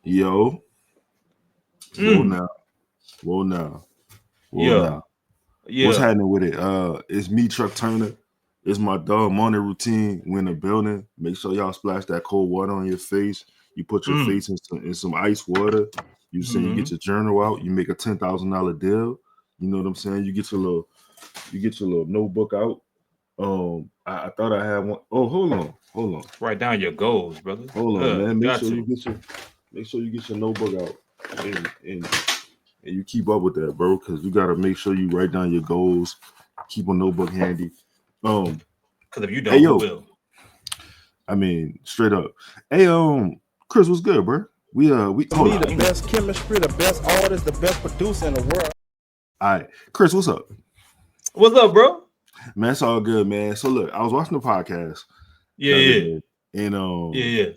Yo, whoa Mm. now, whoa now, whoa Yeah. now. What's Yeah. happening with it? It's me, Truck Turner. It's my dog morning routine. We in the building. Make sure y'all splash that cold water on your face. You put your Mm. face in some ice water. You saying you Mm-hmm. get your journal out. You make a $10,000 deal. You know what I'm saying? You get your little notebook out. I thought I had one. Oh, hold on, Write down your goals, brother. man. Make Got sure you to. get your notebook out and you keep up with that, bro. Because you gotta make sure you write down your goals. Keep a notebook handy. Um, Because if you hey don't, who yo, will? I mean straight up. Hey Chris, what's good, bro? We To hold me, on. the best chemistry, the best artist, the best producer in the world. All right, Chris, what's up, What's up, bro? man? It's all good, man. So look, I was watching the podcast Yeah, the other yeah, day, and yeah, yeah.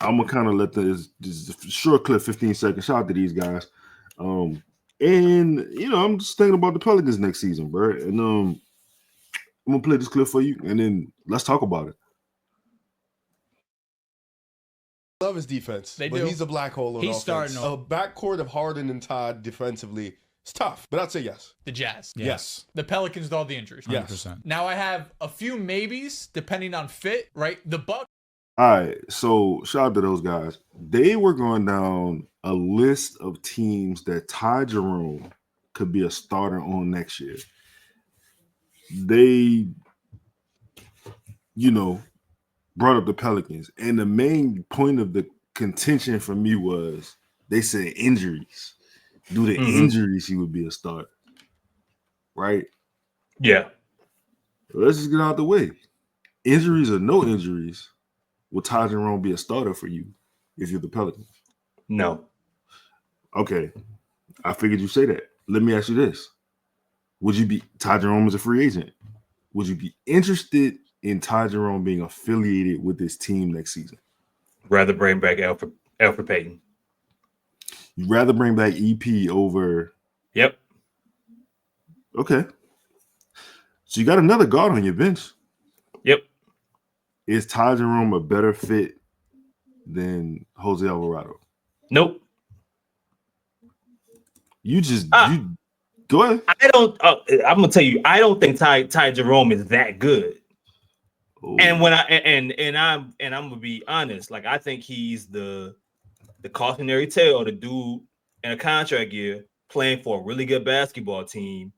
I'm gonna kind of let this short clip, 15 seconds. Shout out to these guys. And I'm just thinking about the Pelicans next season, bro. And I'm gonna play this clip for you, and then let's talk about it. Love his defense, They but do. he's a black hole on He's offense. starting A backcourt of Harden and Todd defensively, it's tough, but I'd say yes. The Jazz. Yes. The Pelicans with all the injuries. Yes. 100%. Now I have a few maybes depending on fit, right? The Bucks. All right, so shout out to those guys. They were going down a list of teams that Ty Jerome could be a starter on next year. They, brought up the Pelicans, and the main point of the contention for me was they said injuries. Due to Mhm. injuries, he would be a starter, right? Yeah. Let's just get out the way. Injuries or no injuries, will Ty Jerome be a starter for you if you're the Pelicans? No. Okay, I figured you say that. Let me ask you this: would you be Ty Jerome as a free agent? Would you be interested in Ty Jerome being affiliated with this team next season? Rather bring back Alfred Payton. You'd rather bring back EP over. Yep. Okay, so you got another guard on your bench. Yep. Is Ty Jerome a better fit than Jose Alvarado? Nope. You go ahead. I don't. I'm gonna tell you. I don't think Ty Jerome is that good. Oh. And when I'm gonna be honest. Like I think he's the cautionary tale, the dude in a contract year playing for a really good basketball team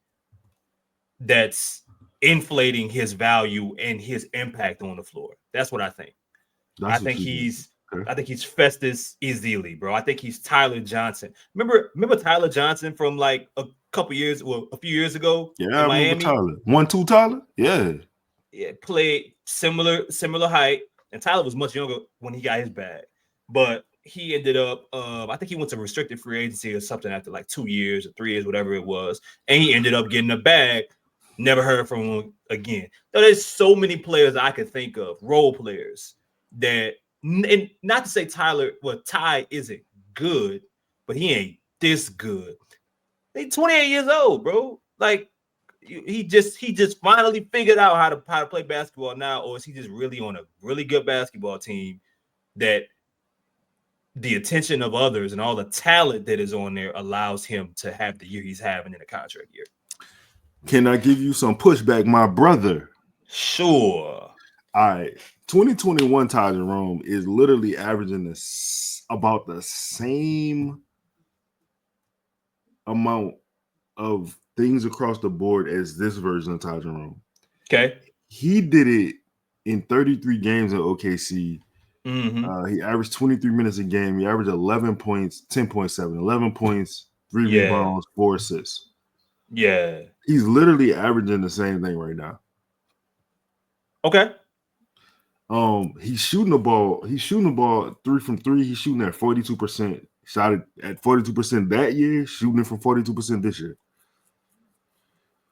that's inflating his value and his impact on the floor. That's what I think. I think he's Festus Ezeli, bro. I think he's Tyler Johnson. Remember Tyler Johnson from like a few years ago Yeah, in I remember Miami? Tyler. 1-2 Tyler? Yeah. Yeah, played similar height, and Tyler was much younger when he got his bag. But he ended up, I think he went to restricted free agency or something after like 2 years or 3 years, whatever it was. And he ended up getting a bag. Never heard from him again. So there's so many players I could think of, role players, that, and not to say Ty isn't good, but he ain't this good. He's 28 years old, bro. Like, he just finally figured out how to play basketball now, or is he just really on a really good basketball team that the attention of others and all the talent that is on there allows him to have the year he's having in a contract year? Can I give you some pushback, my brother? Sure. All right. 2021 Ty Jerome is literally averaging about the same amount of things across the board as this version of Ty Jerome. Okay. He did it in 33 games in OKC. Mm-hmm. He averaged 23 minutes a game. He averaged 11 points, 10.7, 11 points, 3 rebounds, 4 assists. Yeah. He's literally averaging the same thing right now. Okay. He's shooting the ball 3 from 3. He's shooting at 42%. Shot it at 42% that year, shooting it from 42% this year.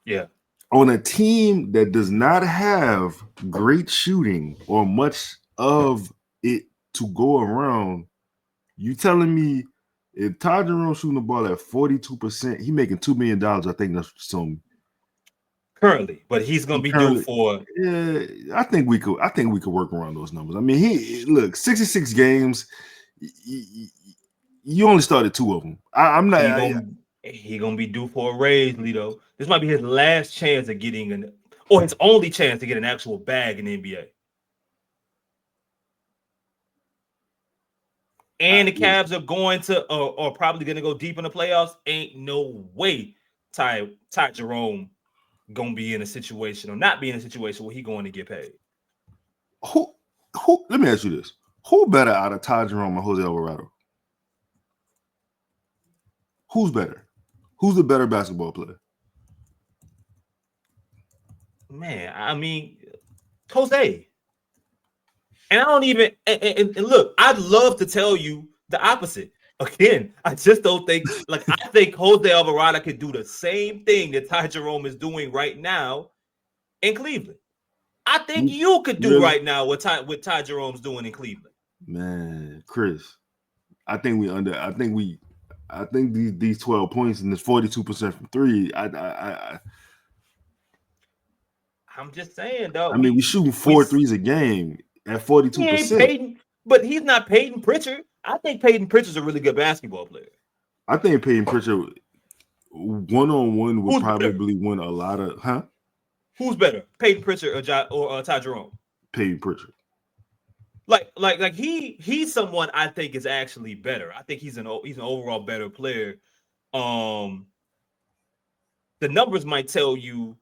Yeah. On a team that does not have great shooting or much of it to go around, you telling me if Ty Jerome shooting the ball at 42%, he making $2 million, I think that's some currently, but he's gonna be due for. Yeah, I think we could work around those numbers. I mean, he 66 games. You only started 2 of them. I'm not. He gonna be due for a raise, Lito. This might be his last chance of getting or his only chance to get an actual bag in the NBA. And the Cavs are going to, or probably going to go deep in the playoffs. Ain't no way Ty Jerome gonna be in a situation or not be in a situation where he going to get paid. Who? Let me ask you this: who better out of Ty Jerome and Jose Alvarado? Who's better? Who's the better basketball player? Man, I mean, Jose. And I don't even and look, I'd love to tell you the opposite. Again, I just don't think I think Jose Alvarado could do the same thing that Ty Jerome is doing right now in Cleveland. I think you could do right now what Ty Jerome's doing in Cleveland. Man, Chris, I think these 12 points and this 42% from 3. I'm just saying, though. I mean, we shooting 4 threes a game at 42%. But he's not Peyton Pritchard. I think Peyton Pritchard's a really good basketball player. I think Peyton Pritchard one-on-one would probably win a lot of, Who's better, Peyton Pritchard or Ty Jerome? Peyton Pritchard. Like he's someone I think is actually better. I think he's an overall better player. The numbers might tell you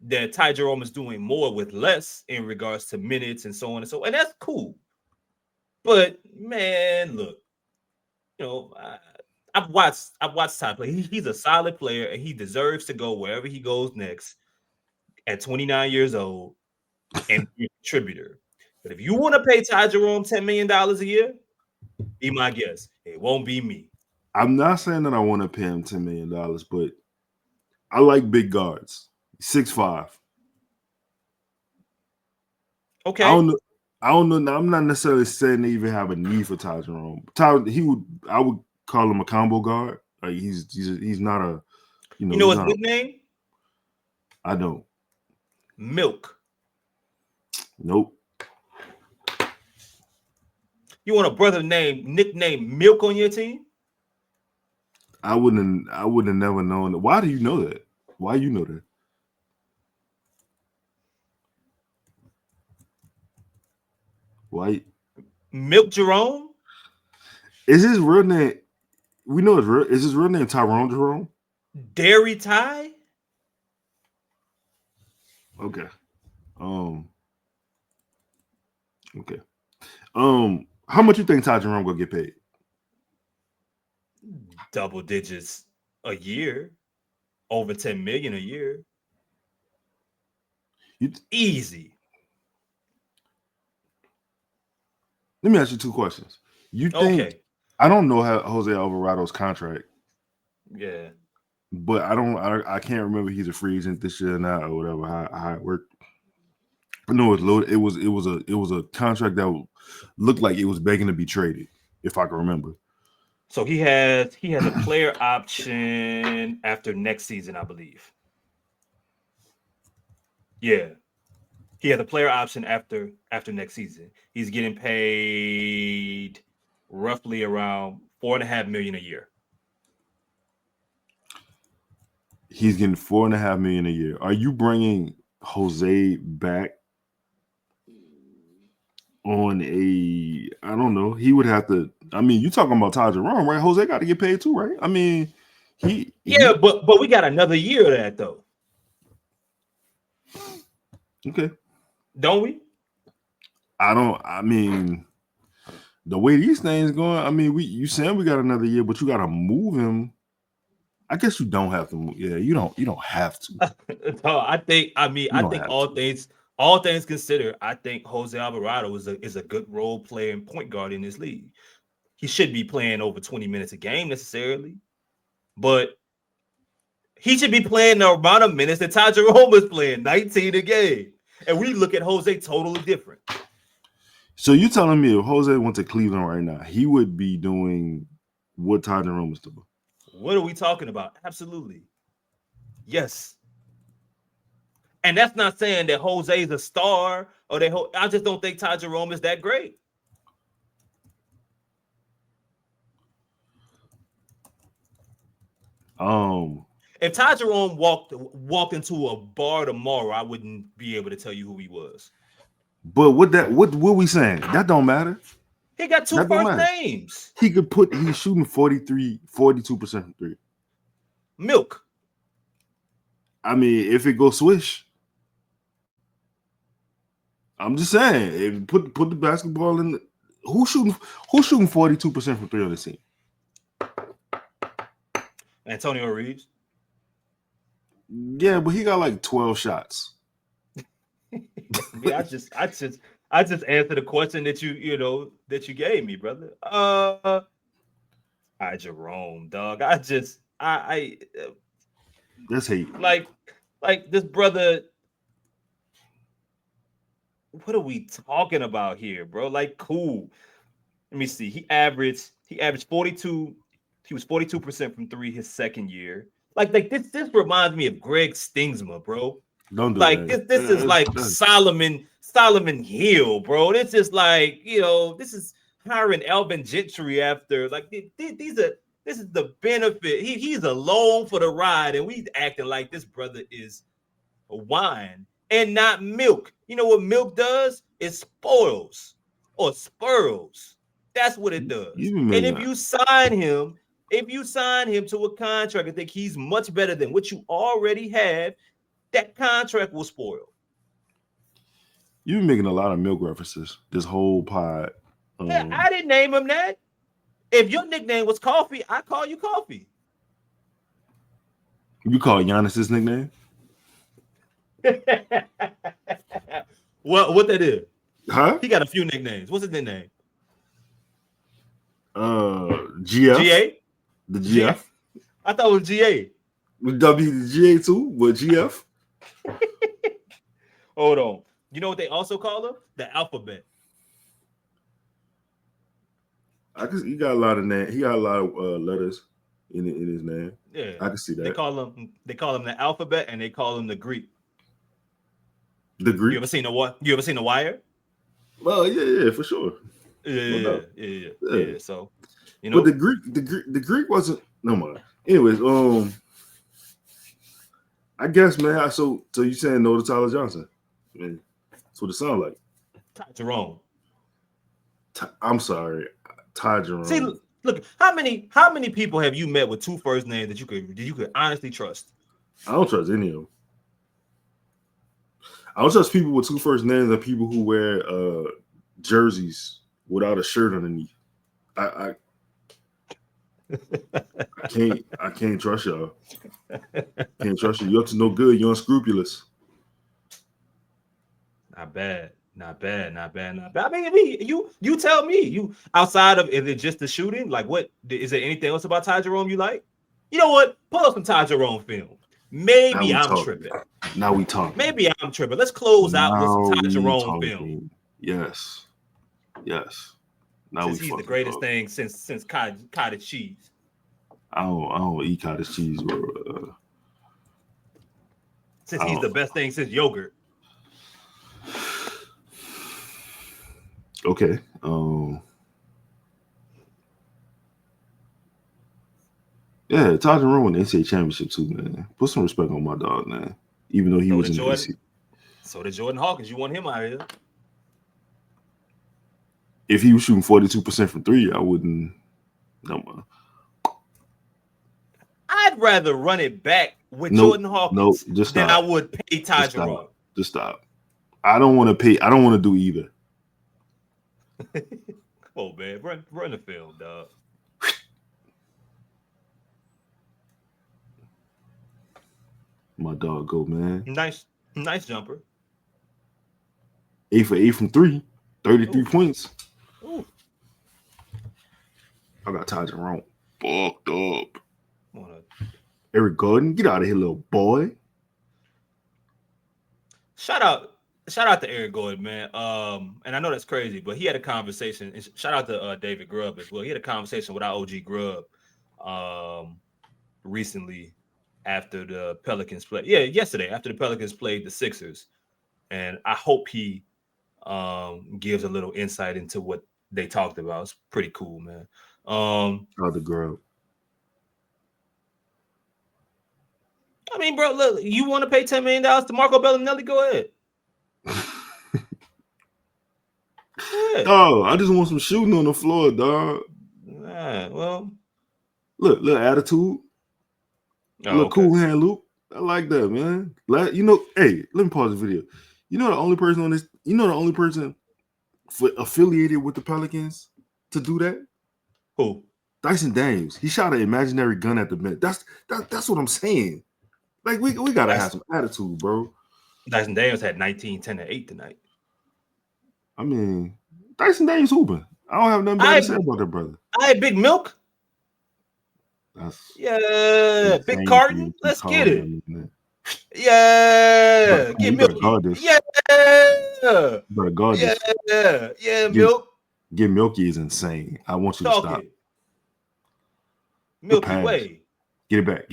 that Ty Jerome is doing more with less in regards to minutes and so on and so on, and that's cool. But man, look, I've watched Ty play. He's a solid player, and he deserves to go wherever he goes next at 29 years old and be a contributor. But if you want to pay Ty Jerome $10 million a year, be my guest. It won't be me. I'm not saying that I want to pay him $10 million, but I like big guards. 6'5". Okay. I don't know. I'm not necessarily saying they even have a need for Ty Jerome. I would call him a combo guard. Like he's not a, you know his nickname? I don't. Milk. Nope. You want a brother nicknamed Milk on your team? I wouldn't have never known that. Why do you know that? Why you know that? Why? Milk Jerome? Is his real name? We know his real. Is his real name Tyrone Jerome? Dairy Ty? Okay. Okay. How much you think Ty Jerome gonna get paid? Double digits a year, over 10 million a year. Easy. Let me ask you 2 questions. You think? Okay. I don't know how Jose Alvarado's contract. Yeah. But I can't remember he's a free agent this year or not or whatever how it worked. I know it's loaded. It was a contract that looked like it was begging to be traded, if I can remember. So he has a player option after next season, I believe. Yeah. He has a player option after next season. He's getting paid roughly around $4.5 million a year. He's getting $4.5 million a year. Are you bringing Jose back on a? I don't know. He would have to. I mean, you talking about Ty Jerome, right? Jose got to get paid too, right? I mean, but we got another year of that though. Okay. Don't we? I mean, the way these things going, I mean, you saying we got another year, but you got to move him. I guess you don't have to move. Yeah, you don't have to. No, I think all things considered, I think Jose Alvarado is a good role player and point guard in this league. He should be playing over 20 minutes a game necessarily, but he should be playing the amount of minutes that Ty Jerome is playing, 19 a game. And we look at Jose totally different. So you telling me if Jose went to Cleveland right now, he would be doing what Ty Jerome is doing? What are we talking about? Absolutely. Yes. And that's not saying that Jose is a star or that I just don't think Ty Jerome is that great. If Ty Jerome walked into a bar tomorrow, I wouldn't be able to tell you who he was. But what we saying? That don't matter. He got two That don't first matter. names. He's shooting 42% from three. Milk. I mean, if it goes swish, I'm just saying, if put the basketball in. Who's shooting 42% from three on the team? Antonio Reeves. Yeah, but he got like 12 shots. I just answered the question that you gave me, brother. Ty Jerome, dog. That's hate. Like this brother. What are we talking about here, bro? Like, cool. Let me see. He averaged 42. He was 42% from three his second year. Like this reminds me of Greg Stingsma, bro. Don't do like that. this is like Solomon Hill, bro. This is like, this is hiring Alvin Gentry after like this is the benefit. He's alone for the ride, and we acting like this brother is a wine and not milk. You know what milk does? It spoils or spurls. That's what it does. And if you sign him to a contract, I think he's much better than what you already have. That contract will spoil. You've been making a lot of milk references this whole pod. I didn't name him that. If your nickname was Coffee, I call you Coffee. You call Giannis his nickname? Well, what that is? Huh? He got a few nicknames. What's his nickname? GF. GA? The GF. I thought it was GA. W the GA too, but GF. Hold on. You know what they also call him? The alphabet. He got a lot of name. He got a lot of letters in his name. Yeah, I can see that. They call him the alphabet, and they call him the Greek. The Greek. You ever seen the Wire? Well, yeah, for sure. Yeah. So, but the Greek wasn't. No mind. Anyways, I guess, man. So you saying no to Tyler Johnson? Man, that's what it sounds like. Ty Jerome. I'm sorry, Ty Jerome. See, look, how many people have you met with two first names that you could honestly trust? I don't trust any of them. I don't trust people with two first names and people who wear jerseys without a shirt underneath. I can't trust y'all. Can't trust you. You're up to no good. You're unscrupulous. Not bad. I mean, you tell me. You outside of, is it just the shooting? Like, what is there anything else about Ty Jerome you like? You know what? Pull up some Ty Jerome film. Maybe I'm tripping. Now we talking. Maybe I'm tripping. Let's close out with some Ty Jerome film. Yes. Now since he's the greatest thing since cottage cheese. I don't eat cottage cheese, bro. Since he's the best thing since yogurt. Okay. Yeah, Ty Jerome won the NCAA championship too, man. Put some respect on my dog, man. Even though he was in the NCAA. So did Jordan Hawkins. You want him out of here? If he was shooting 42% from three, I wouldn't. No man. I'd rather run it back with Jordan Hawkins than I would pay Ty Jerome. Just stop. I don't want to pay. I don't want to do either. Come on, man. Run the film, dog. My dog go, man. Nice jumper. 8 for 8 from three. 33 points. Ooh. I got Ty Jerome fucked up. Eric Gordon, get out of here, little boy. Shout out to Eric Gordon, man. And I know that's crazy, but he had a conversation. And shout out to David Grubb as well. He had a conversation with our OG Grubb recently after the Pelicans played. Yeah, yesterday after the Pelicans played the Sixers, and I hope he gives a little insight into what they talked about. It's pretty cool, man. The Grubb. I mean, bro, look, you want to pay $10 million to Marco Bellinelli? Go ahead. Dog, I just want some shooting on the floor, dog. Nah, well, look, attitude, look, cool hand loop. I like that, man. You know, hey, let me pause the video. You know the only person on this, affiliated with the Pelicans to do that? Who? Dyson Daniels. He shot an imaginary gun at the bench. That's what I'm saying. Like we gotta have some attitude, bro. Dyson Daniels had 19, 10, and 8 tonight. I mean, Dyson Daniels hooping. I don't have nothing bad to say about that, brother. I had Big Milk. Big Carton. Let's get it. Yeah, get Milky. Yeah, better guard this. Yeah, Milk. Get Milky is insane. I want you to stop. Milky Way. Get it back.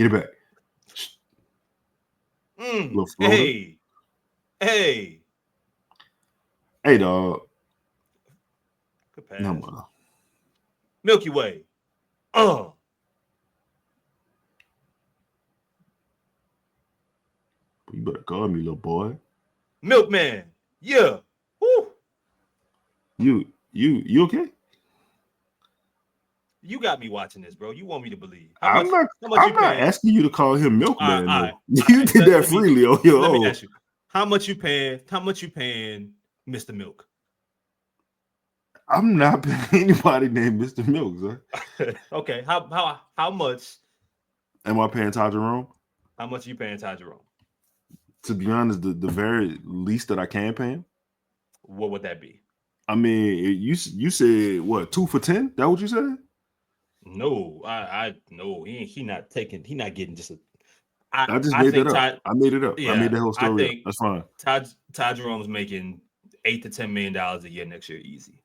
Hey, dog. Good pass. No, Milky Way. You better call me, little boy. Milkman. Yeah. Woo. You okay? You got me watching this, bro. You want me to believe? I'm not asking you to call him Milkman. Right. You did that freely on your own. Let me ask you. How much you paying, Mr. Milk? I'm not paying anybody named Mr. Milk, sir. Okay. How much am I paying Ty Jerome? How much are you paying Ty Jerome? To be honest, the very least that I can pay him. What would that be? I mean, you said what, 2 for 10? That what you said? No, I no, he not getting just a. I just made that up. I made it up. Yeah, I made that whole story up. That's fine. Ty Jerome's making $8 to $10 million a year next year, easy.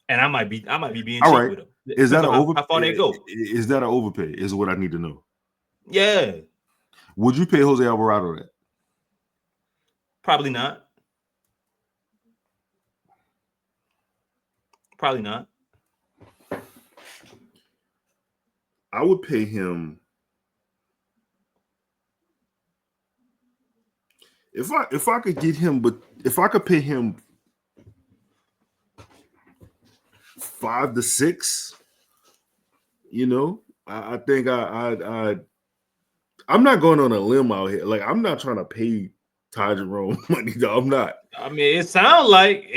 And I might be being cheap with him. Is that an overpay? How far they go? Is that an overpay? Is what I need to know. Yeah. Would you pay Jose Alvarado that? Probably not. I would pay him if I could get him, but if I could pay him 5 to 6, I think I'm not going on a limb out here. Like, I'm not trying to pay Ty Jerome money, dog. I'm not. I mean, it sounds like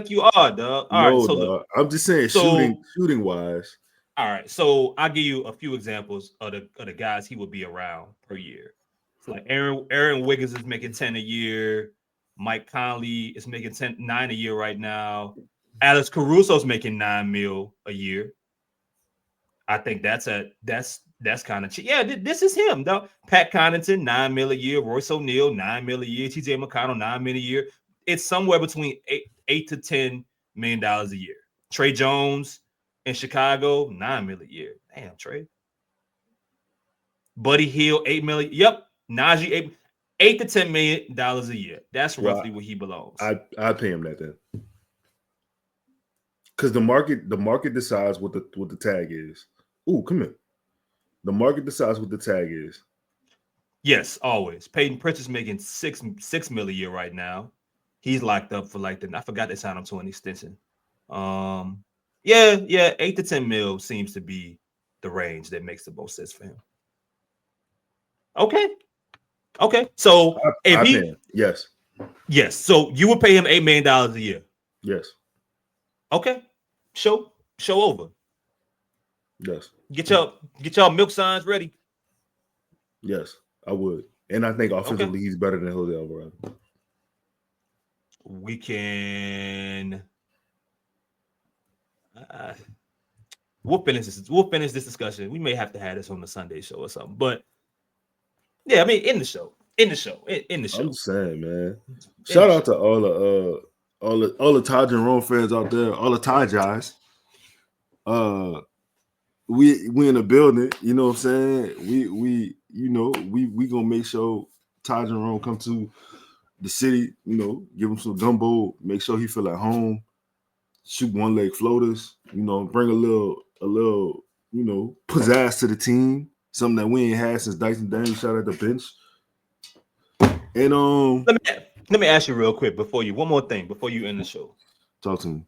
you are, dog. All right, so look, I'm just saying, shooting wise. All right, so I'll give you a few examples of the guys he would be around per year. So like Aaron Wiggins is making 10 a year. Mike Conley is making 9 a year right now. Alex Caruso's making $9 million a year. I think that's kind of cheap. Yeah, this is him, though. Pat Connaughton, $9 million a year. Royce O'Neal, $9 million a year. TJ McConnell, $9 million a year. It's somewhere between $8 to $10 million a year. Trey Jones in Chicago, $9 million a year. Damn, Trey. Buddy Hield, $8 million. Yep. Najee, $8 to $10 million a year. That's roughly where he belongs. I'd pay him that then. Because the market decides what the tag is. Ooh, come here. The market decides what the tag is. Yes, always. Peyton Pritchard's making $6 million a year right now. He's locked up for I forgot they signed him to an extension. Yeah, $8 to $10 million seems to be the range that makes the most sense for him. Okay. So yes. So you would pay him $8 million a year. Yes. Okay. Show over. Yes. Get y'all milk signs ready. Yes, I would. And I think offensively he's better than Jose Alvarado. We can we'll finish this discussion. We may have to have this on the Sunday show or something. But yeah, I mean in the show. I'm just saying, man. Shout out to all the Ty Jerome fans out there, all the Ty guys. We in the building, you know what I'm saying? We gonna make sure Ty Jerome come to the city, give him some gumbo, make sure he feel at home, shoot one-leg floaters, bring a little pizzazz to the team, something that we ain't had since Dyson Daniels shot at the bench. And let me ask you real quick one more thing before you end the show. Talk to me.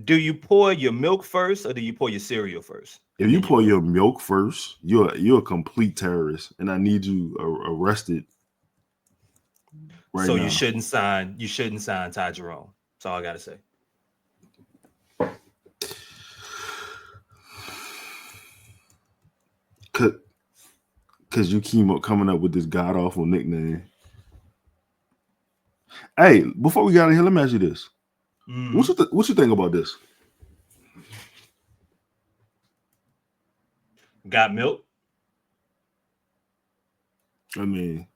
Do you pour your milk first or do you pour your cereal first? If you pour your milk first, you're a complete terrorist, and I need you arrested. Right so now. you shouldn't sign Ty Jerome. That's all I gotta say. Cause you keep coming up with this god awful nickname. Hey, before we got in here, let me ask you this: what you think about this? Got milk? I mean,